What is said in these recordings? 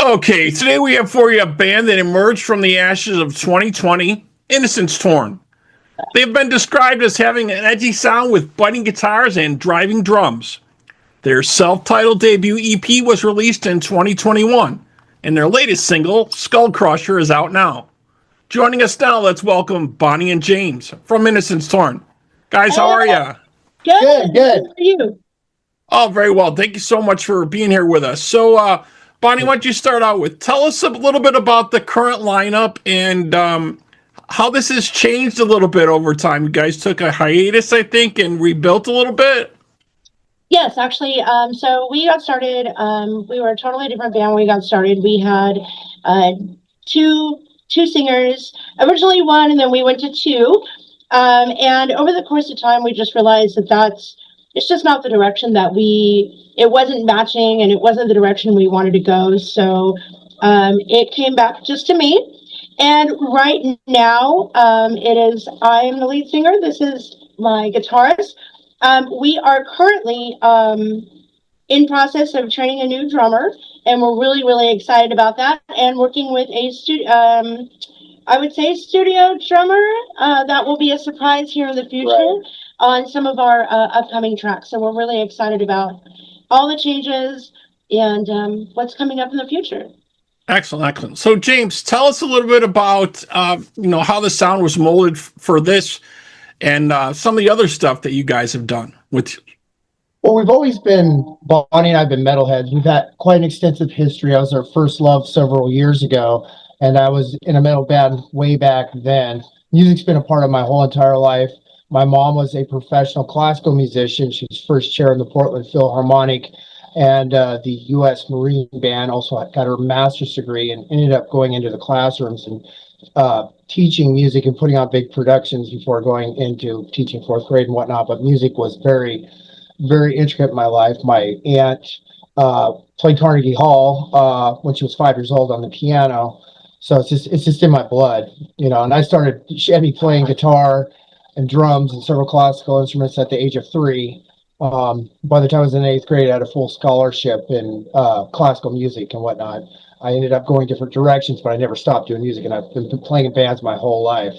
Okay, today we have for you a band that emerged from the ashes of 2020, Innocence Torn. They have been described as having an edgy sound with biting guitars and driving drums. Their self-titled debut EP was released in 2021, and their latest single, Skull Crusher, is out now. Joining us now, let's welcome Bonnie and James from Innocence Torn. Guys, how are you? Good. How are you? Oh, very well. Thank you so much for being here with us. So, Bonnie, why don't you start out with, tell us a little bit about the current lineup and how this has changed a little bit over time. You guys took a hiatus, I think, and rebuilt a little bit. Yes, actually. So we got started. We were a totally different band when we got started. We had two singers, originally one, and then we went to two. And over the course of time, we just realized that it's just not the direction that it wasn't matching, and it wasn't the direction we wanted to go. So it came back just to me. And right now, I'm the lead singer. This is my guitarist. We are currently in process of training a new drummer, and we're really, really excited about that. And working with a studio drummer that will be a surprise here in the future on some of our upcoming tracks. So we're really excited about all the changes and what's coming up in the future. Excellent. So, James, tell us a little bit about how the sound was molded for this and some of the other stuff that you guys have done with. Well, we've always been, Bonnie and I have been metalheads. We've had quite an extensive history. I was our first love several years ago, and I was in a metal band way back then. Music's been a part of my whole entire life. My mom was a professional classical musician. She was first chair in the Portland Philharmonic and the U.S. Marine Band. Also got her master's degree and ended up going into the classrooms and teaching music and putting on big productions before going into teaching fourth grade and whatnot. But music was very, very intricate in my life. My aunt played Carnegie Hall when she was 5 years old on the piano. So it's just in my blood, and she had me playing guitar and drums and several classical instruments at the age of 3. By the time I was in 8th grade, I had a full scholarship in classical music and whatnot. I ended up going different directions, but I never stopped doing music, and I've been playing in bands my whole life.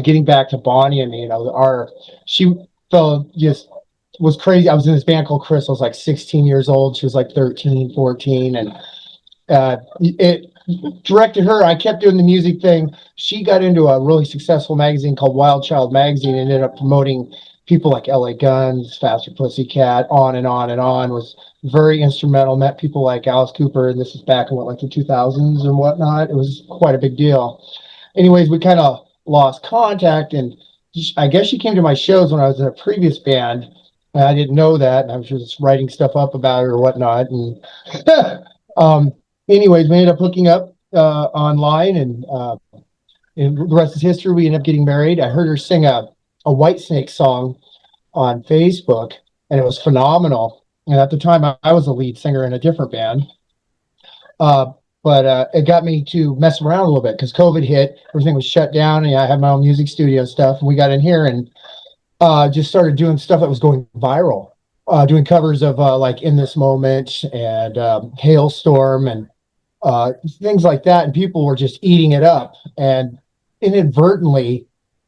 Getting back to Bonnie and me, she was crazy. I was in this band called Chris. I was like 16 years old. She was like 13, 14, and it directed her. I kept doing the music thing. She got into a really successful magazine called Wild Child Magazine and ended up promoting people like LA Guns, Faster Pussycat, on and on and on. Was very instrumental. Met people like Alice Cooper, and this is back in the 2000s and whatnot. It was quite a big deal. Anyways, we kind of lost contact, and I guess she came to my shows when I was in a previous band. And I didn't know that, and I was just writing stuff up about her or whatnot. And anyways, we ended up hooking up online, and the rest is history. We ended up getting married. I heard her sing a Whitesnake song on Facebook, and it was phenomenal. And at the time, I was a lead singer in a different band. But it got me to mess around a little bit because COVID hit. Everything was shut down, and I had my own music studio stuff. And we got in here and just started doing stuff that was going viral, doing covers of like In This Moment and Hailstorm and things like that. And people were just eating it up. And inadvertently,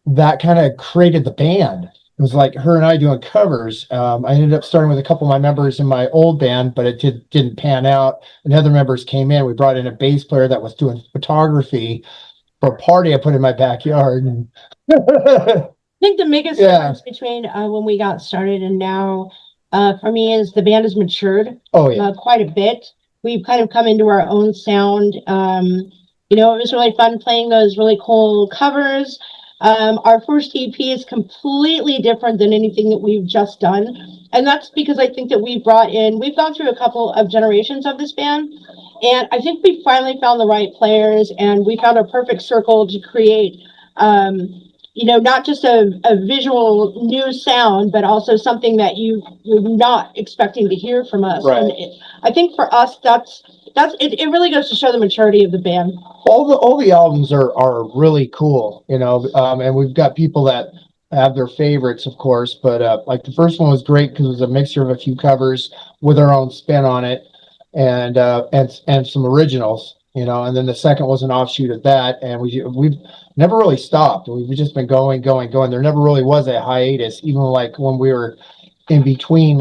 that kind of created the band. It was like her and I doing covers. I ended up starting with a couple of my members in my old band, but it didn't pan out. And other members came in. We brought in a bass player that was doing photography for a party I put in my backyard. I think the biggest difference between when we got started and now, for me, is the band has matured quite a bit. We've kind of come into our own sound. It was really fun playing those really cool covers. Our first EP is completely different than anything that we've just done. And that's because I think that we've gone through a couple of generations of this band. And I think we finally found the right players, and we found a perfect circle to create, not just a visual new sound, but also something that you're not expecting to hear from us. Right. And I think for us, it really goes to show the maturity of the band. All the albums are really cool, and we've got people that have their favorites, of course, but like the first one was great because it was a mixture of a few covers with our own spin on it. and some originals, and then the second was an offshoot of that, and we've never really stopped. We've just been going. There never really was a hiatus, even like when we were in between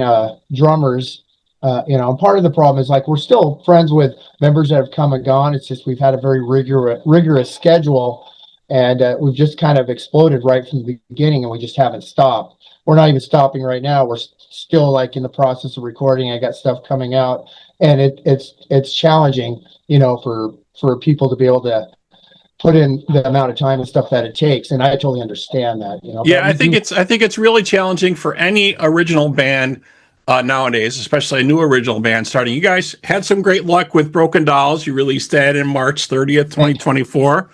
drummers. And part of the problem is like we're still friends with members that have come and gone. It's just we've had a very rigorous schedule, and we've just kind of exploded right from the beginning, and we just haven't stopped. We're not even stopping right now. We're still like in the process of recording. I got stuff coming out, and it's challenging, for people to be able to put in the amount of time and stuff that it takes, and I totally understand that. Yeah, I think it's really challenging for any original band nowadays, especially a new original band starting. You guys had some great luck with Broken Dolls. You released that in March 30th, 2024.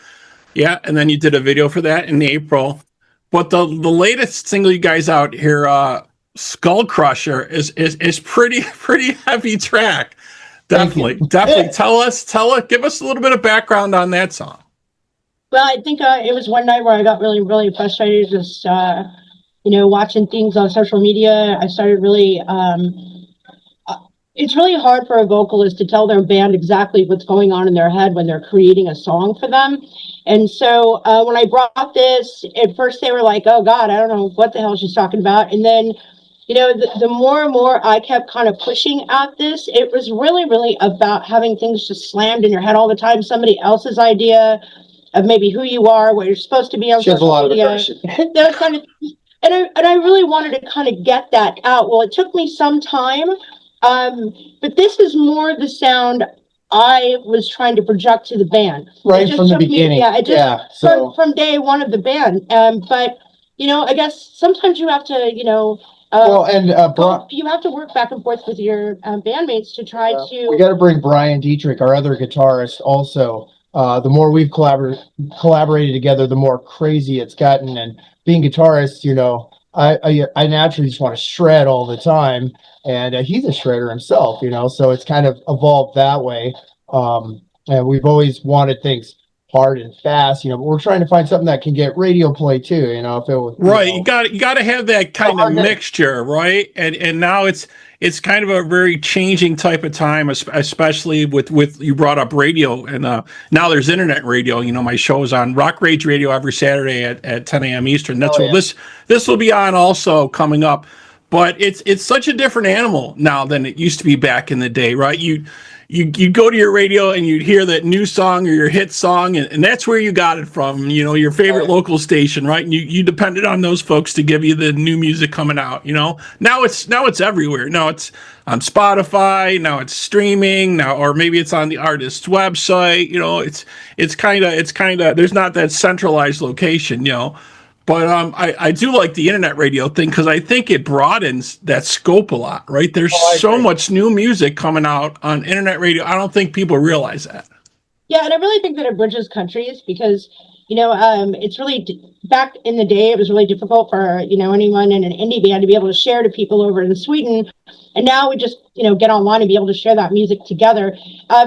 Yeah, and then you did a video for that in April. But the latest single you guys out here, Skull Crusher, is pretty heavy track. Definitely. Give us a little bit of background on that song. Well, I think it was one night where I got really, really frustrated just, watching things on social media. I started really, it's really hard for a vocalist to tell their band exactly what's going on in their head when they're creating a song for them. And so when I brought this, at first they were like, oh God, I don't know what the hell she's talking about. And then, the more and more I kept kind of pushing at this, it was really, really about having things just slammed in your head all the time, somebody else's idea of maybe who you are, what you're supposed to be on social media. Those kind of things. And I really wanted to kind of get that out. Well, it took me some time, but this is more the sound I was trying to project to the band. Right from the beginning. From day one of the band. But, I guess sometimes you have to, you have to work back and forth with your bandmates to try to. We got to bring Brian Dietrich, our other guitarist, also. The more we've collaborated together, the more crazy it's gotten. And being guitarists, I naturally just want to shred all the time, and he's a shredder himself, so it's kind of evolved that way. And we've always wanted things hard and fast, but we're trying to find something that can get radio play too, if it was right. You got to have that kind of mixture, right? And now it's kind of a very changing type of time, especially with you brought up radio, and now there's internet radio. My show is on Rock Rage Radio every Saturday at 10 a.m. Eastern. That's this will be on also coming up. But it's such a different animal now than it used to be back in the day, right? You go to your radio and you'd hear that new song or your hit song, and that's where you got it from, your favorite local station, right? And you depended on those folks to give you the new music coming out, Now it's everywhere. Now it's on Spotify, now it's streaming, or maybe it's on the artist's website, it's kind of there's not that centralized location, But I do like the internet radio thing because I think it broadens that scope a lot, right? There's so much new music coming out on internet radio. I don't think people realize that. Yeah, and I really think that it bridges countries because, it's really, back in the day, it was really difficult for, anyone in an indie band to be able to share to people over in Sweden. And now we just, get online and be able to share that music together.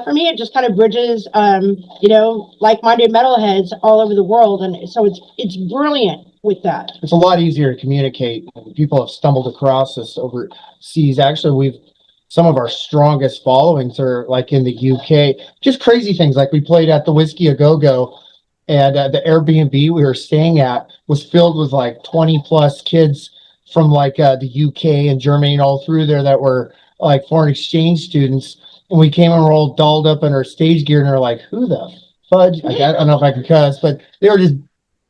For me, it just kind of bridges, like-minded metalheads all over the world. And so it's brilliant with that. It's a lot easier to communicate. People have stumbled across us overseas. Actually, some of our strongest followings are like in the UK. Just crazy things. Like we played at the Whiskey A Go-Go, and the Airbnb we were staying at was filled with like 20 plus kids from like the UK and Germany and all through there that were like foreign exchange students. And we came and we're all dolled up in our stage gear, and they're like, who the fudge? I don't know if I can cuss, but they were just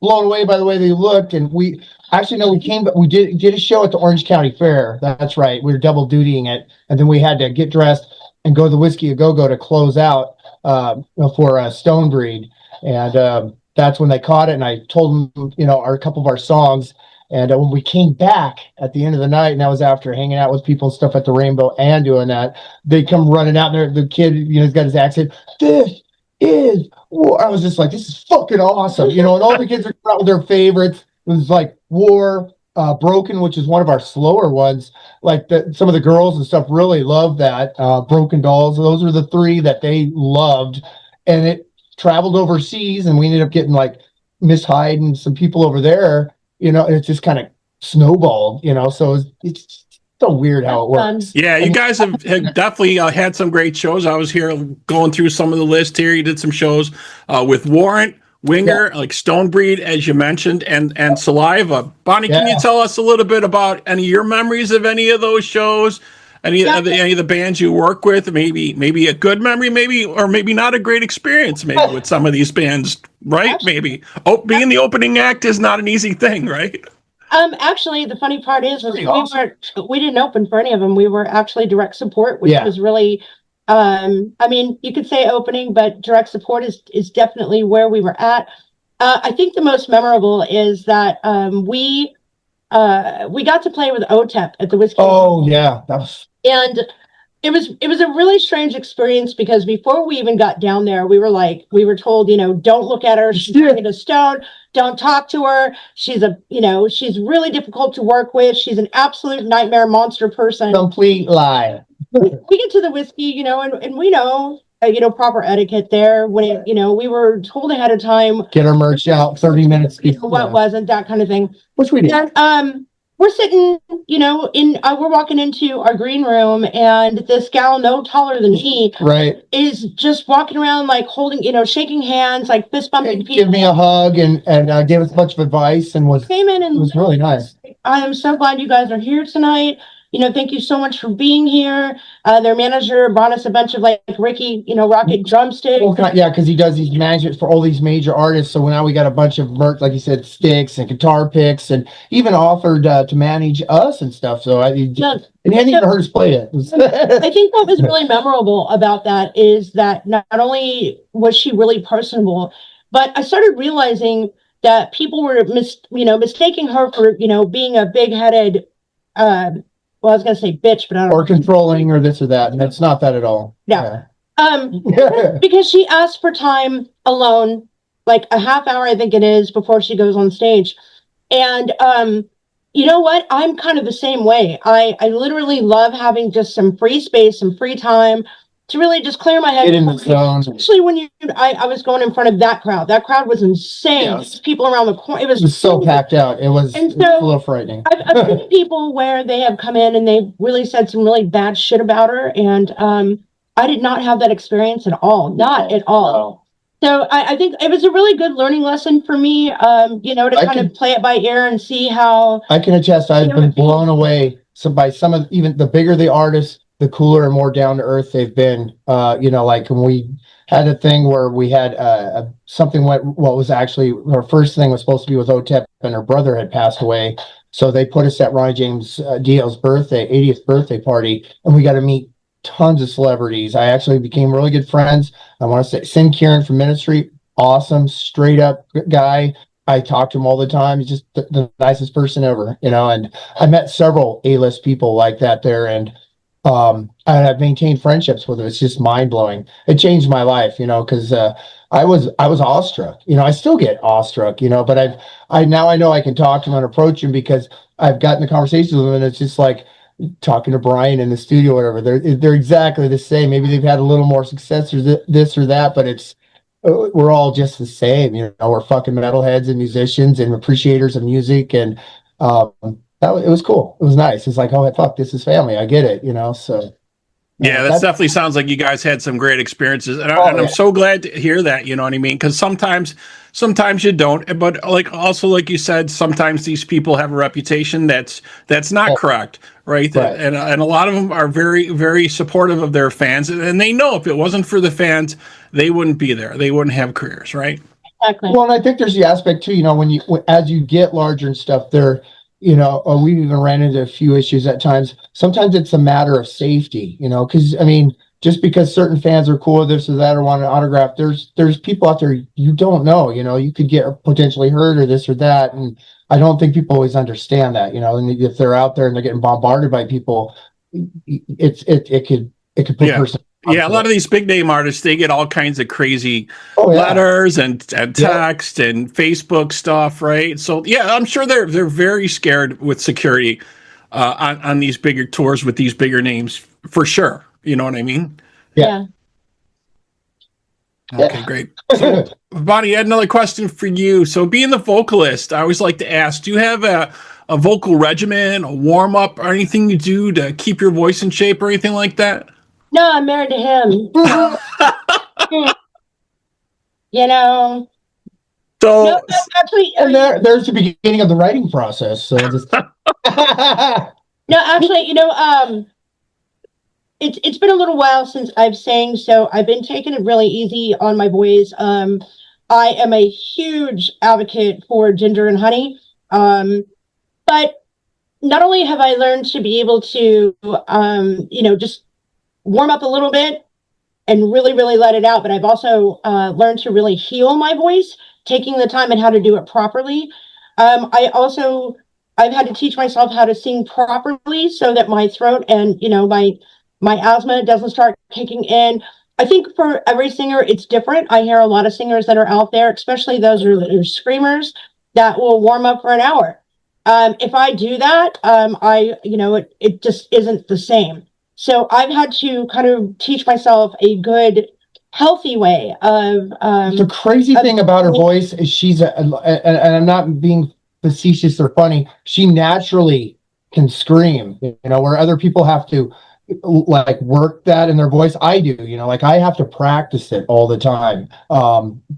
blown away by the way they looked. And we did a show at the Orange County Fair. That's right. We were double dutying it. And then we had to get dressed and go to the Whiskey A Go-Go to close out for Stonebreed. And that's when they caught it. And I told them, a couple of our songs. And when we came back at the end of the night, and that was after hanging out with people and stuff at the Rainbow and doing that, they come running out there. The kid, he's got his accent. This is war. I was just like, this is fucking awesome. And all the kids are out with their favorites. It was like War, Broken, which is one of our slower ones. Like some of the girls and stuff really loved that. Broken Dolls. Those were the three that they loved. And it traveled overseas, and we ended up getting like Miss Hyde and some people over there. And it just kind of snowballed, so it's so weird how it works. Yeah, you guys have definitely had some great shows. I was here going through some of the list here. You did some shows with Warrant, Winger, like Stonebreed, as you mentioned, and Saliva. Bonnie, can you tell us a little bit about any of your memories of any of those shows? Any of the bands you work with? Maybe a good memory, or maybe not a great experience, maybe with some of these bands, right? Maybe. Oh, being the opening act is not an easy thing, right? Actually, the funny part is Awesome. we didn't open for any of them. We were actually direct support, which was really, I mean, you could say opening, but direct support is definitely where we were at. I think the most memorable is that we got to play with Otep at the Whiskey. Oh yeah, that was. And it was a really strange experience because before we even got down there, we were told, don't look at her. She's a stone. Don't talk to her. She's she's really difficult to work with. She's an absolute nightmare monster person. Complete lie. We get to the whiskey, and we know, proper etiquette there. When we were told ahead of time, get our merch out 30 minutes before. What wasn't that kind of thing, which we did. And, we're sitting, we're walking into our green room, and this gal, no taller than me, is just walking around, like holding, shaking hands, like fist bumping people. Give me a hug and gave us a bunch of advice and came in and it was really nice. I am so glad you guys are here tonight. Thank you so much for being here. Their manager brought us a bunch of like Ricky, rocket drumsticks. Well, because he does these managements for all these major artists. So now we got a bunch of merch, like you said, sticks and guitar picks, and even offered to manage us and stuff. So and he hadn't even heard us play it. I think what was really memorable about that is that not only was she really personable, but I started realizing that people were mistaking her for being a big-headed. Well, I was going to say bitch, but I don't know. Or controlling or this or that. And it's not that at all. No. Because she asked for time alone, like a half hour, I think it is, before she goes on stage. And you know what? I'm kind of the same way. I literally love having just some free space, some free time to really just clear my head. Get in the zone. Especially when I was going in front of that crowd. That crowd was insane. Yes. People around the corner. It was so packed out. It was a little frightening. I've seen people where they have come in and they've really said some really bad shit about her. And I did not have that experience at all. Not at all. So I think it was a really good learning lesson for me, to kind of play it by ear and see how. I can attest. I've been blown away by some of, even the bigger the artists, the cooler and more down to earth they've been. Like when we had a thing where we had something what was actually our first thing was supposed to be with Otep, and her brother had passed away. So they put us at Ronnie James Dio's 80th birthday party, and we got to meet tons of celebrities. I actually became really good friends. I want to say Sin Kieran from Ministry, awesome, straight up guy. I talk to him all the time. He's just the nicest person ever, and I met several A-list people like that there, and I've maintained friendships with him. It's just mind blowing. It changed my life, because I was awestruck. I still get awestruck, but I now I know I can talk to him and approach him because I've gotten the conversations with him, and it's just like talking to Brian in the studio or whatever. They're exactly the same. Maybe they've had a little more success or this or that, but we're all just the same. We're fucking metalheads and musicians and appreciators of music, and it was cool. It was nice. It's like, oh fuck, this is family. I get it, so. Yeah, that definitely sounds like you guys had some great experiences, and I'm so glad to hear that. You know what I mean? Because sometimes you don't, but like you said, sometimes these people have a reputation that's not correct, right? And a lot of them are very, very supportive of their fans, and they know if it wasn't for the fans, they wouldn't be there. They wouldn't have careers, right? Exactly. Well, and I think there's the aspect too. As you get larger and stuff, we've even ran into a few issues at times. Sometimes it's a matter of safety, because just because certain fans are cool with this or that or want an autograph, there's people out there you don't know, you could get potentially hurt or this or that. And I don't think people always understand that, and if they're out there and they're getting bombarded by people, it could put a person. Yeah, a lot of these big name artists, they get all kinds of crazy letters and text and Facebook stuff, right? So yeah, I'm sure they're very scared with security on these bigger tours with these bigger names for sure. You know what I mean? Yeah. Okay, great. So, Bonnie, I had another question for you. So being the vocalist, I always like to ask, do you have a vocal regimen, a warm up, or anything you do to keep your voice in shape or anything like that? No, I'm married to him. You know. So, No, actually, And there's the beginning of the writing process. So just no, actually, it's been a little while since I've sang, so I've been taking it really easy on my voice. I am a huge advocate for ginger and honey. But not only have I learned to be able to, just warm up a little bit and really, really let it out, but I've also learned to really heal my voice, taking the time and how to do it properly. I've had to teach myself how to sing properly so that my throat and, my asthma doesn't start kicking in. I think for every singer, it's different. I hear a lot of singers that are out there, especially those who are screamers, that will warm up for an hour. If I do that, it just isn't the same. So I've had to kind of teach myself a good, healthy way of. The crazy thing about her voice is and I'm not being facetious or funny. She naturally can scream, where other people have to like work that in their voice. I do, like I have to practice it all the time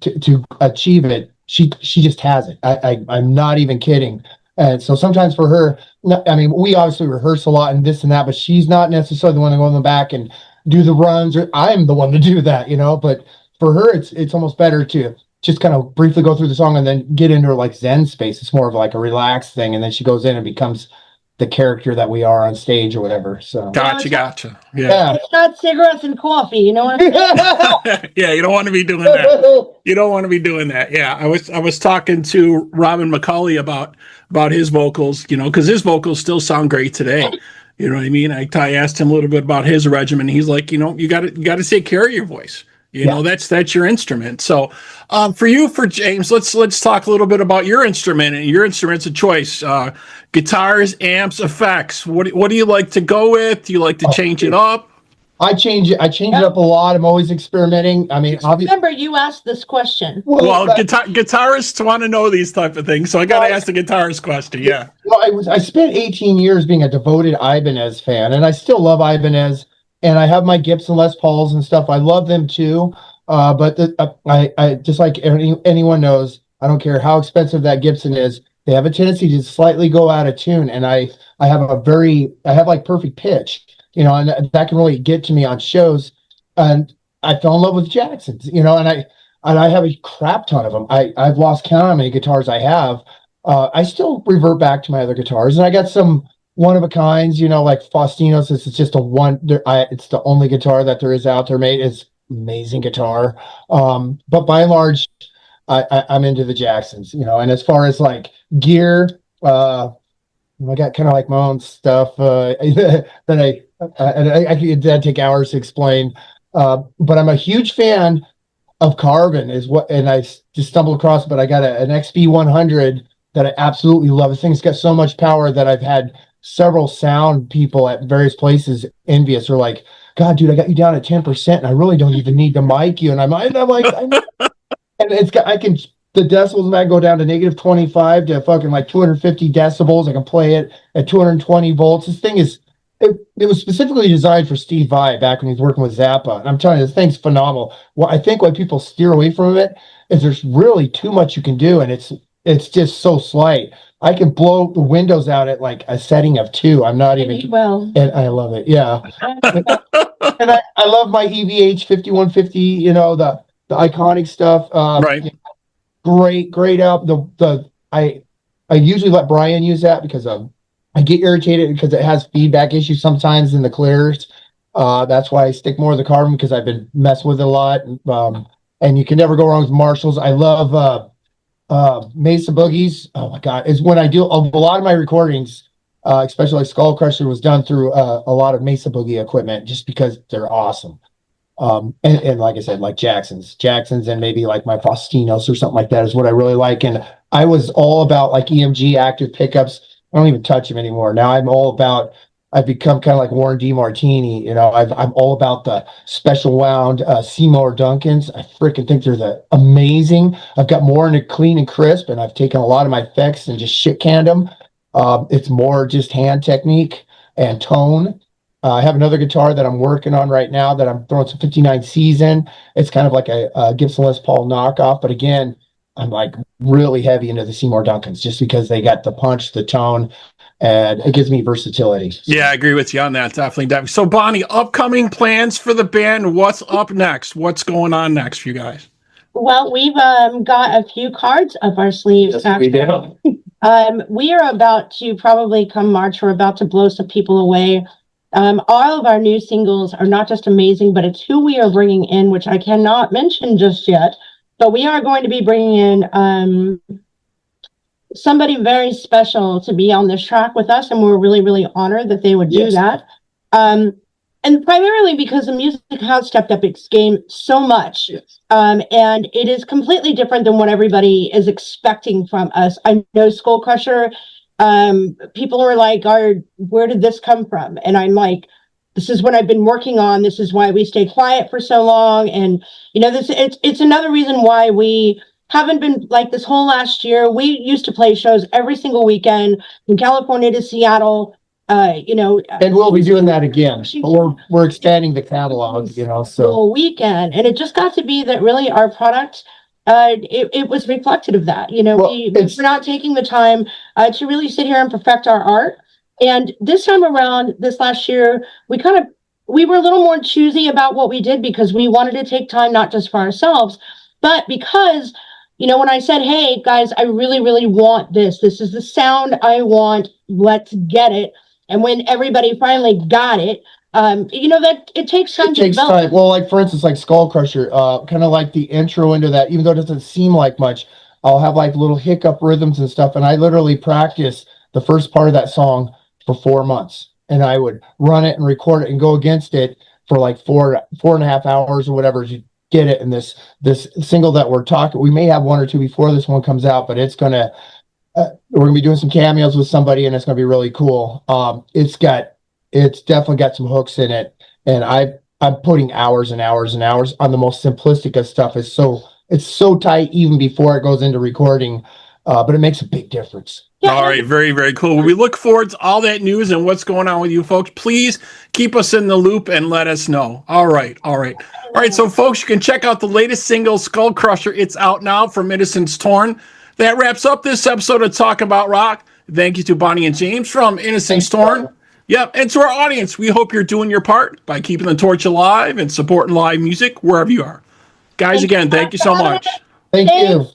to achieve it. She just has it. I'm not even kidding. And so sometimes for her, I mean, we obviously rehearse a lot and this and that, but she's not necessarily the one to go in the back and do the runs, or I'm the one to do that, but for her, it's almost better to just kind of briefly go through the song and then get into her like Zen space. It's more of like a relaxed thing. And then she goes in and becomes the character that we are on stage or whatever. So gotcha. Yeah. It's not cigarettes and coffee, you know what I'm saying? Yeah, you don't want to be doing that. You don't want to be doing that. Yeah, I was talking to Robin McCauley about his vocals, because his vocals still sound great today. You know what I mean? I asked him a little bit about his regimen. He's like, you got to take care of your voice. That's your instrument. So, for James, let's talk a little bit about your instrument and your instruments of choice. Guitars, amps, effects. What do you like to go with? Do you like to change it up? I change it up a lot. I'm always experimenting. I mean, obviously, remember you asked this question. Well, guitarists want to know these type of things, so I got to ask the guitarist question. Yeah. Well, I spent 18 years being a devoted Ibanez fan, and I still love Ibanez. And I have my Gibson Les Pauls and stuff. I love them too. But I just like anyone knows, I don't care how expensive that Gibson is, they have a tendency to slightly go out of tune. And I have like perfect pitch, and that can really get to me on shows. And I fell in love with Jacksons, and I have a crap ton of them. I've lost count how many guitars I have. I still revert back to my other guitars, and I got some one of a kinds, like Faustino's. It's just it's the only guitar that there is out there made. It's amazing guitar. But by and large, I'm into the Jacksons, and as far as like gear, I got kind of like my own stuff, that that'd take hours to explain. But I'm a huge fan of Carbon and I just stumbled across it, but I got an XB 100 that I absolutely love. This thing's got so much power that I've had several sound people at various places envious. They're like, God, dude, I got you down at 10% and I really don't even need to mic you. And I'm like, and the decibels might go down to negative 25 to fucking like 250 decibels. I can play it at 220 volts. This thing it was specifically designed for Steve Vai back when he was working with Zappa. And I'm telling you, this thing's phenomenal. Well, I think why people steer away from it is there's really too much you can do. And it's just so slight. I can blow the windows out at like a setting of 2. I'm not even well, and I love it. Yeah. And I love my EVH 5150, the iconic stuff. Right. Great out. I usually let Brian use that because I get irritated because it has feedback issues sometimes in the clears. That's why I stick more with the Carbon because I've been messing with it a lot. And you can never go wrong with Marshalls. I love Mesa Boogies. Oh my God, is when I do a lot of my recordings, especially like Skull Crusher was done through a lot of Mesa Boogie equipment just because they're awesome. And like I said, like Jacksons and maybe like my Faustino's or something like that is what I really like. And I was all about like EMG active pickups. I don't even touch them anymore. Now I've become kind of like Warren D. Martini. I'm all about the special wound Seymour Duncans. I freaking think they're amazing. I've got more into clean and crisp, and I've taken a lot of my effects and just shit canned them. It's more just hand technique and tone. I have another guitar that I'm working on right now that I'm throwing some 59Cs in. It's kind of like a Gibson Les Paul knockoff, but again, I'm like really heavy into the Seymour Duncans just because they got the punch, the tone, and it gives me versatility. Yeah, I agree with you on that. Definitely. So, Bonnie, upcoming plans for the band. What's up next? What's going on next for you guys? Well, we've got a few cards up our sleeves. Yes, we do. We are about to probably come March, we're about to blow some people away. All of our new singles are not just amazing, but it's who we are bringing in, which I cannot mention just yet. But we are going to be bringing in somebody very special to be on this track with us, and we're really, really honored that they would do that. And primarily because the music has stepped up its game so much. And it is completely different than what everybody is expecting from us. I know Skull Crusher, people are like, where did this come from? And I'm like, this is what I've been working on. This is why we stay quiet for so long. And, it's another reason why we haven't been like this whole last year. We used to play shows every single weekend from California to Seattle. And we'll be doing that again. We're expanding the catalog, so whole weekend, and it just got to be that really our product, it was reflected of that. We're not taking the time to really sit here and perfect our art. And this time around, this last year, we were a little more choosy about what we did because we wanted to take time not just for ourselves, but because when I said, hey guys, I really, really want this. This is the sound I want. Let's get it. And when everybody finally got it, that it takes time to develop. Time. Well, like for instance, like Skull Crusher, kind of like the intro into that, even though it doesn't seem like much, I'll have like little hiccup rhythms and stuff. And I literally practice the first part of that song for 4 months. And I would run it and record it and go against it for like 4.5 hours or whatever to get it. And this single that we're talking, we may have one or two before this one comes out, but it's gonna we're gonna be doing some cameos with somebody, and it's gonna be really cool. It's definitely got some hooks in it, and I'm putting hours and hours and hours on the most simplistic of stuff. It's so tight even before it goes into recording, but it makes a big difference. Yeah. All right, very, very cool. We look forward to all that news and what's going on with you folks. Please keep us in the loop and let us know. All right. So, folks, you can check out the latest single, Skull Crusher. It's out now from Innocence Torn. That wraps up this episode of Talk About Rock. Thank you to Bonnie and James from Innocence Torn. Yep, and to our audience, we hope you're doing your part by keeping the torch alive and supporting live music wherever you are. Guys, again, thank you so much. Thank you.